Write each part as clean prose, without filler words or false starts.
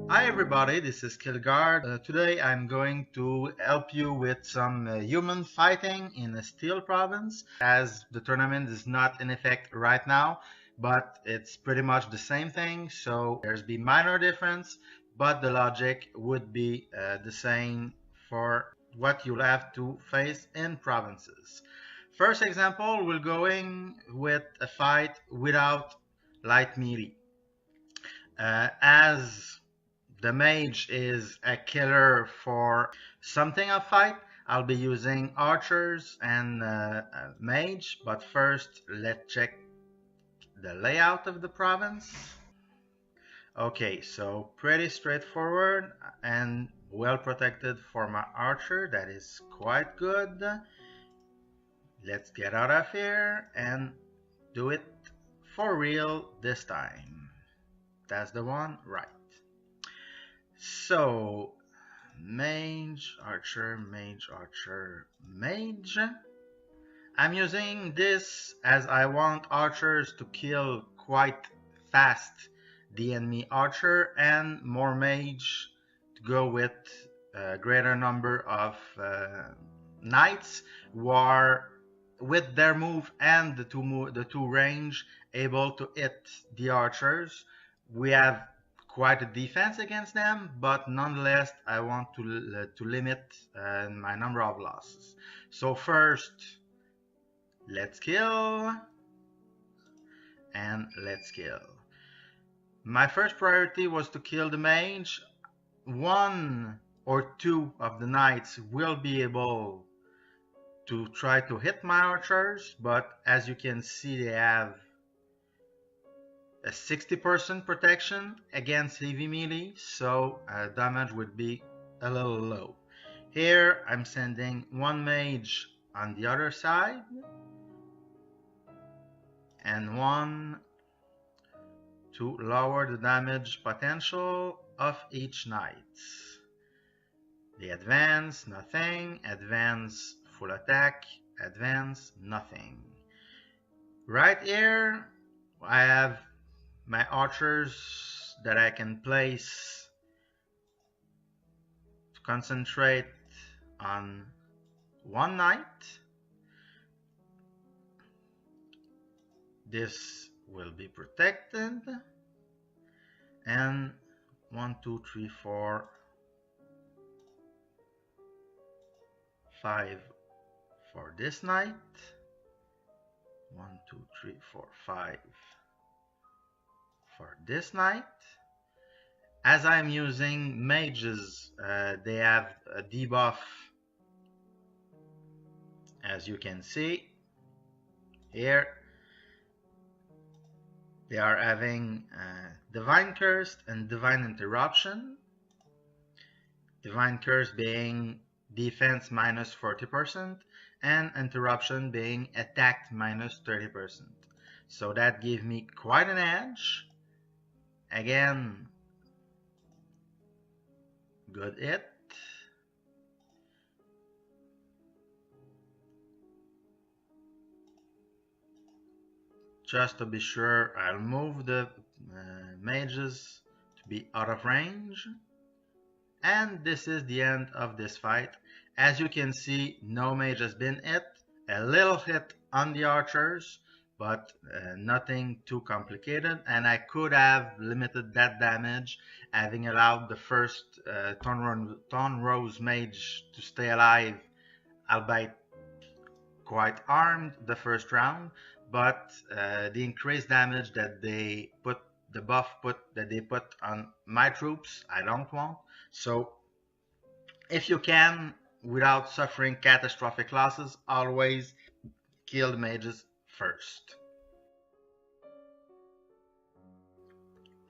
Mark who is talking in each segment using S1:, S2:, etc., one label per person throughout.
S1: Hi everybody, this is Kilghard. Today I'm going to help you with some human fighting in a steel province, as the tournament is not in effect right now, but it's pretty much the same thing, so there's be minor difference, but the logic would be the same for what you'll have to face in provinces. First example, we're going with a fight without light melee. As the mage is a killer for something of fight, I'll be using archers and mage, but first let's check the layout of the province. Okay, so pretty straightforward and well protected for my archer. That is quite good. Let's get out of here and do it for real this time. That's the one, right. So, mage, archer, mage, archer, mage. I'm using this as I want archers to kill quite fast the enemy archer and more mage to go with a greater number of knights who are with their move and the two range able to hit the archers. We have quite a defense against them, but nonetheless I want to limit my number of losses. So first, let's kill and let's kill. My first priority was to kill the mage. One or two of the knights will be able to try to hit my archers, but as you can see, they have a 60% protection against heavy melee, so damage would be a little low. Here I'm sending one mage on the other side and one to lower the damage potential of each knight. They advance, nothing, advance, full attack, advance, nothing. Right here I have my archers that I can place to concentrate on one knight. This will be protected, and 1, 2, 3, 4, 5 for this knight. 1, 2, 3, 4, 5 for this knight. As I'm using mages, they have a debuff, as you can see here. They are having Divine Curse and Divine Interruption. Divine Curse being defense minus 40% and Interruption being attacked minus 30%. So that gives me quite an edge. Again, good hit. Just to be sure, I'll move the mages to be out of range. And this is the end of this fight. As you can see, no mage has been hit. A little hit on the archers, but nothing too complicated. And I could have limited that damage, having allowed the first Thornrose mage to stay alive, albeit quite armed, the first round. But the increased damage that they put, the buff that they put on my troops, I don't want. So if you can, without suffering catastrophic losses, always kill the mages first.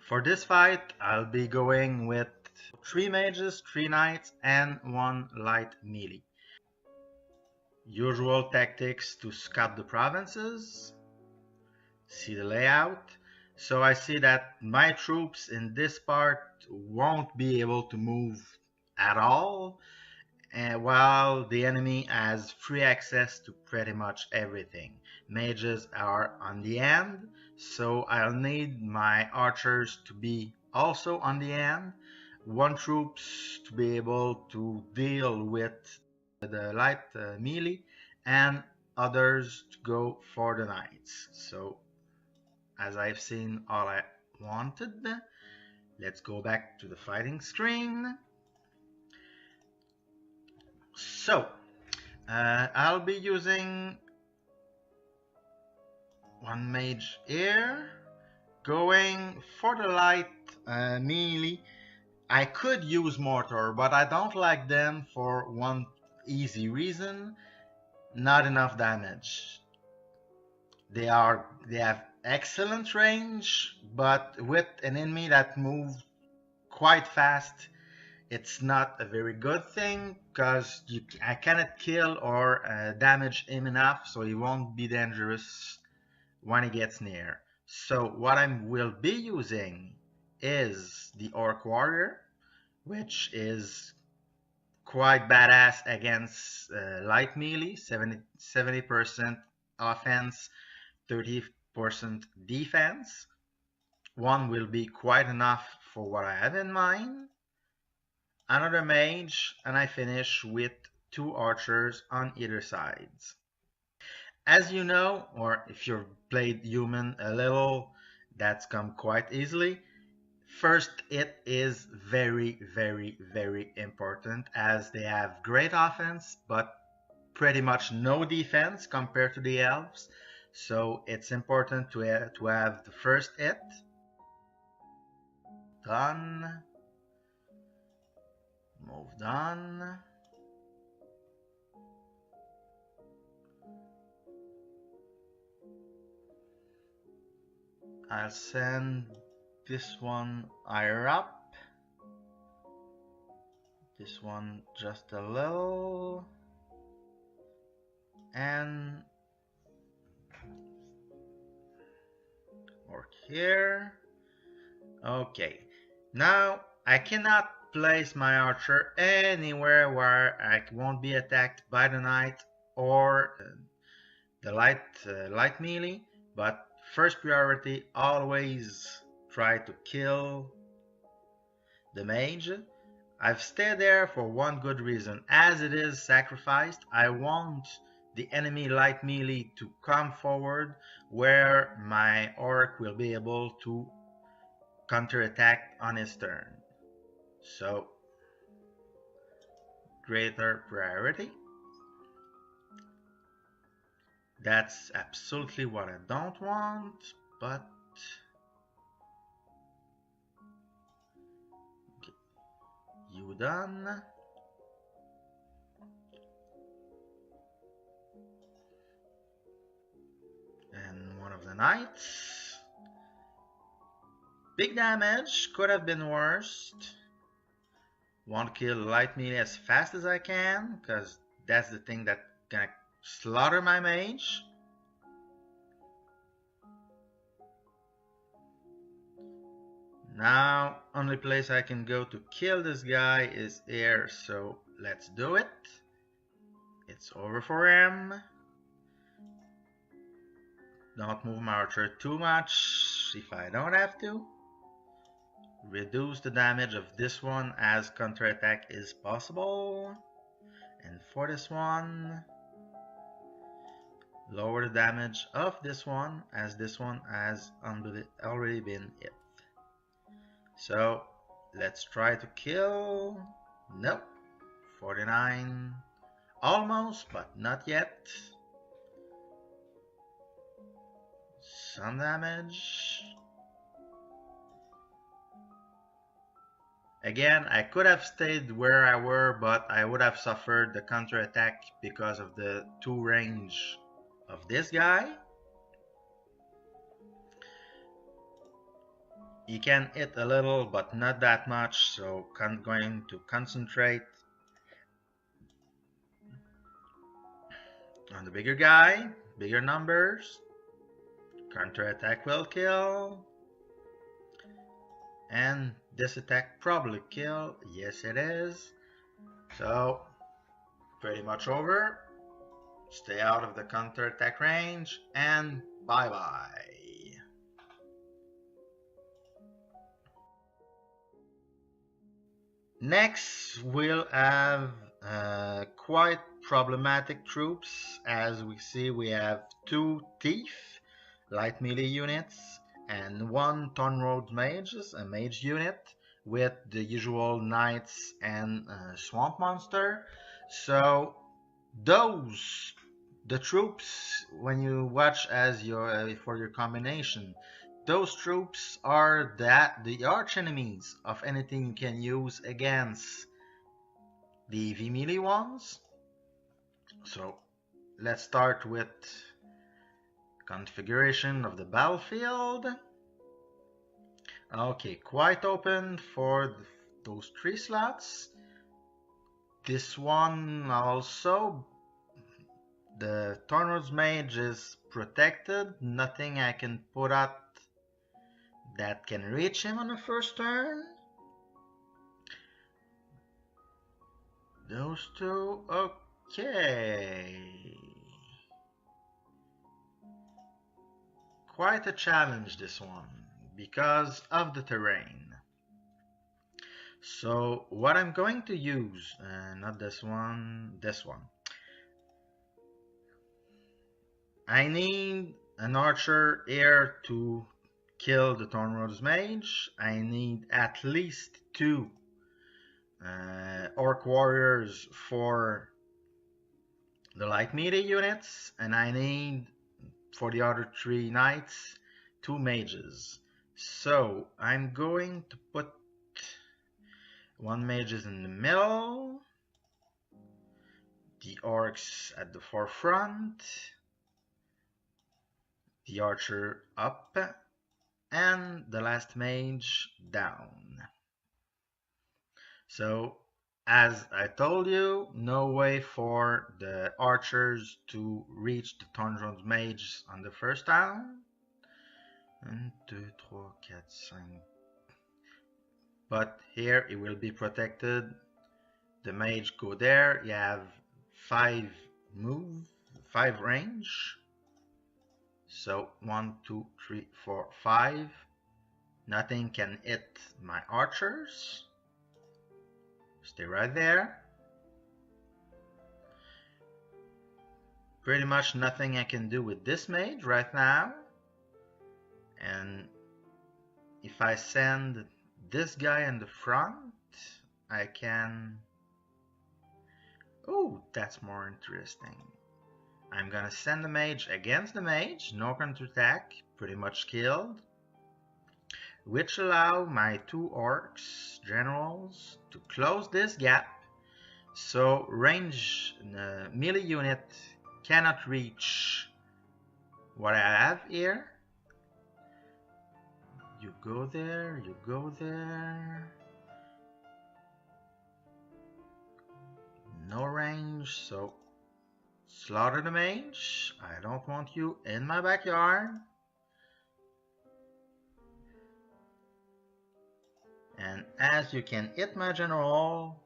S1: For this fight, I'll be going with 3 mages, 3 knights, and 1 light melee. Usual tactics to scout the provinces. See the layout. So I see that my troops in this part won't be able to move at all, while the enemy has free access to pretty much everything. Mages are on the end, so I'll need my archers to be also on the end. one troops to be able to deal with the light melee, and others to go for the knights. So as I've seen all I wanted, let's go back to the fighting screen. So I'll be using one mage here, going for the light melee. I could use mortar, but I don't like them for one easy reason: not enough damage. They have excellent range, but with an enemy that moves quite fast, it's not a very good thing, because I cannot kill or damage him enough, so he won't be dangerous when he gets near. So what I will be using is the Orc Warrior, which is quite badass against light melee, 70% offense, 30% defense. One will be quite enough for what I have in mind. Another mage, and I finish with 2 archers on either sides. As you know, or if you've played human a little, that's come quite easily. First, it is very, very, very important, as they have great offense, but pretty much no defense compared to the elves. So it's important to have the first hit. Done. Moved on. I'll send this one higher up. This one just a little. And work here. Okay. Now I cannot place my archer anywhere where I won't be attacked by the knight or the light melee, but first priority, always try to kill the mage. I've stayed there for one good reason: as it is sacrificed, I want the enemy light melee to come forward, where my orc will be able to counterattack on his turn. So greater priority. That's absolutely what I don't want, but okay. You done. And one of the knights. Big damage, could have been worse. Want to kill light melee as fast as I can, because that's the thing that's gonna slaughter my mage. Now, only place I can go to kill this guy is here, so let's do it. It's over for him. Don't move my archer too much if I don't have to. Reduce the damage of this one as counterattack is possible. And for this one, lower the damage of this one, as this one has already been hit. So let's try to kill. Nope. 49. Almost, but not yet. Some damage. Again, I could have stayed where I were, but I would have suffered the counterattack because of the 2 range of this guy. He can hit a little, but not that much, so I'm going to concentrate on the bigger guy, bigger numbers. Counterattack will kill. And this attack probably kill. Yes, it is. So, pretty much over. Stay out of the counterattack range, and bye-bye. Next, we'll have quite problematic troops. As we see, we have 2 Thief light melee units and 1 Thornroad Mages, a mage unit, with the usual knights and swamp monster. So the troops, when you watch as your for your combination, those troops are the arch enemies of anything you can use against the EV melee ones. So let's start with configuration of the battlefield. Okay, quite open for those 3 slots. This one also, the Thornroad's Mage is protected. Nothing I can put out that can reach him on the first turn. Those 2, okay. Quite a challenge, this one, because of the terrain. So what I'm going to use, not this one, this one. I need an archer here to kill the Thornroad's Mage. I need at least 2 Orc Warriors for the light melee units, and I need for the other 3 knights 2 mages. So I'm going to put 1 mages in the middle, the orcs at the forefront, the archer up, and the last mage down. So as I told you, no way for the archers to reach the Thornroad's Mage on the first town. 1, 2, 3, 4, 5. But here it will be protected. The mage go there. You have 5 move, 5 range. So 1, 2, 3, 4, 5. Nothing can hit my archers. Stay right there. Pretty much nothing I can do with this mage right now. And if I send this guy in the front, I can... Oh, that's more interesting. I'm gonna send the mage against the mage, no counterattack, pretty much killed, which allow my 2 orcs, generals, to close this gap, so range melee unit cannot reach what I have here. You go there, you go there. No range, so slaughter the mage. I don't want you in my backyard. And as you can hit my general,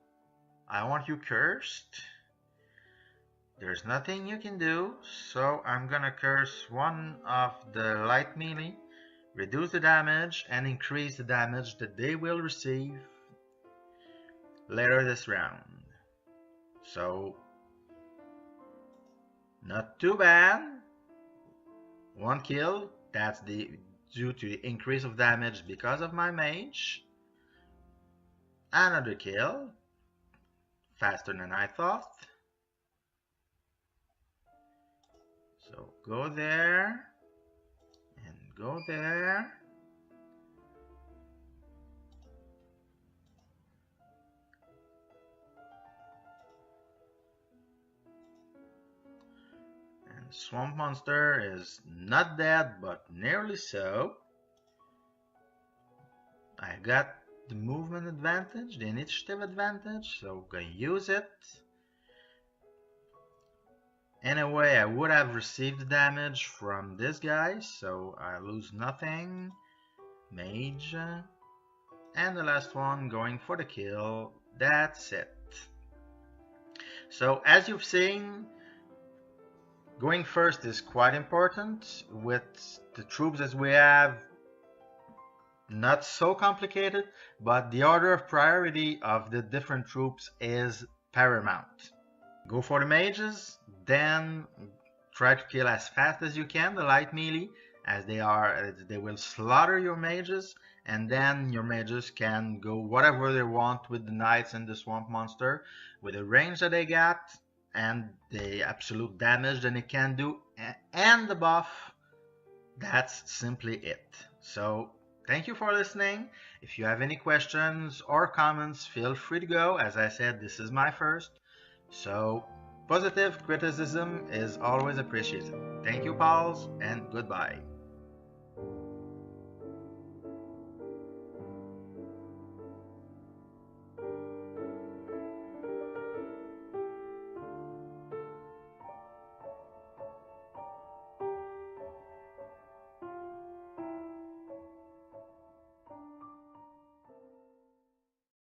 S1: I want you cursed. There's nothing you can do, so I'm gonna curse 1 of the light melee, reduce the damage, and increase the damage that they will receive later this round. So, not too bad. 1 kill, that's due to the increase of damage because of my mage. Another kill, faster than I thought. So go there, and go there. And Swamp Monster is not dead, but nearly so. I got the movement advantage, the initiative advantage, so I'm gonna use it. Anyway, I would have received damage from this guy, so I lose nothing. Mage. And the last one going for the kill. That's it. So as you've seen, going first is quite important. With the troops as we have, Not so complicated, but the order of priority of the different troops is paramount. Go for the mages, then try to kill as fast as you can the light melee, as they will slaughter your mages, and then your mages can go whatever they want with the knights and the swamp monster with the range that they got and the absolute damage that it can do and the buff. That's simply it. So thank you for listening. If you have any questions or comments, feel free to go. As I said, this is my first. So positive criticism is always appreciated. Thank you, pals, and goodbye.